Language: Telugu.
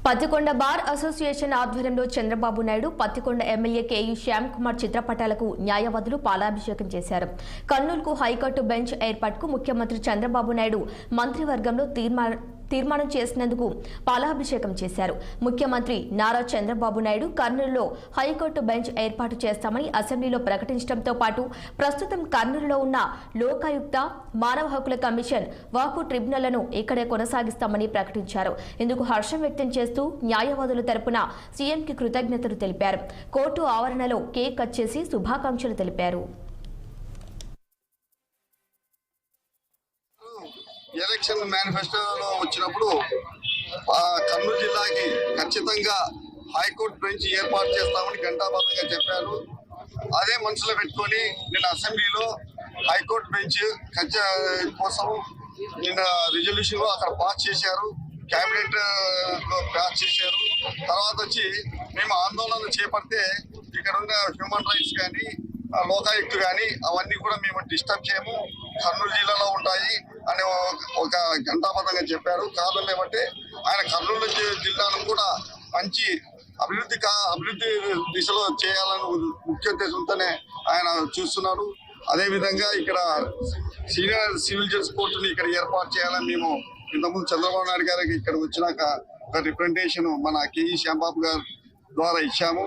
పత్తికొండ బార్ అసోసియేషన్ ఆధ్వర్యంలో చంద్రబాబు నాయుడు పత్తికొండ ఎమ్మెల్యే కేయూ శ్యామ్ కుమార్ చిత్రపటాలకు న్యాయవాదులు పాలాభిషేకం చేశారు. కర్నూలుకు హైకోర్టు బెంచ్ ఏర్పాటుకు ముఖ్యమంత్రి చంద్రబాబు నాయుడు మంత్రివర్గంలో తీర్మానం చేసినందుకు పాలాభిషేకం చేశారు. ముఖ్యమంత్రి నారా చంద్రబాబు నాయుడు కర్నూలులో హైకోర్టు బెంచ్ ఏర్పాటు చేస్తామని అసెంబ్లీలో ప్రకటించడంతో పాటు ప్రస్తుతం కర్నూలులో ఉన్న లోకాయుక్త, మానవ హక్కుల కమిషన్, వక్ఫ్ ట్రిబ్యునల్లను ఇక్కడే కొనసాగిస్తామని ప్రకటించారు. ఇందుకు హర్షం వ్యక్తం చేస్తూ న్యాయవాదుల తరపున సీఎంకి కృతజ్ఞతలు తెలిపారు. కోర్టు ఆవరణలో కేక్ కట్ చేసి శుభాకాంక్షలు తెలిపారు. ఎలక్షన్ మేనిఫెస్టోలో వచ్చినప్పుడు కర్నూలు జిల్లాకి ఖచ్చితంగా హైకోర్టు బెంచ్ ఏర్పాటు చేస్తామని ఘంటాబద్ధంగా చెప్పారు. అదే మనసులో పెట్టుకొని నిన్న అసెంబ్లీలో హైకోర్టు బెంచ్ కోసం నిన్న రిజల్యూషన్ అక్కడ పాస్ చేశారు, క్యాబినెట్ లో పాస్ చేశారు. తర్వాత వచ్చి మేము ఆందోళన చేపడితే ఇక్కడ ఉన్న హ్యూమన్ రైట్స్ కానీ లోకాయుక్త కానీ అవన్నీ కూడా మేము డిస్టర్బ్ చేయము, కర్నూలు జిల్లాలో ఉంటాయి అని ఒక ఘంటాబద్ధంగా చెప్పారు. కారణం ఏమంటే ఆయన కర్నూలు జిల్లాను కూడా మంచి అభివృద్ధి దిశలో చేయాలని ముఖ్య ఉద్దేశంతోనే ఆయన చూస్తున్నారు. అదేవిధంగా ఇక్కడ సీనియర్ సివిల్ జడ్జ్ కోర్టుని ఇక్కడ ఏర్పాటు చేయాలని మేము ఇంతకుముందు చంద్రబాబు నాయుడు గారికి ఇక్కడ వచ్చినాక ఒక రిప్రజెంటేషన్ మన కేఈ శ్యాంబాబు గారి ద్వారా ఇచ్చాము.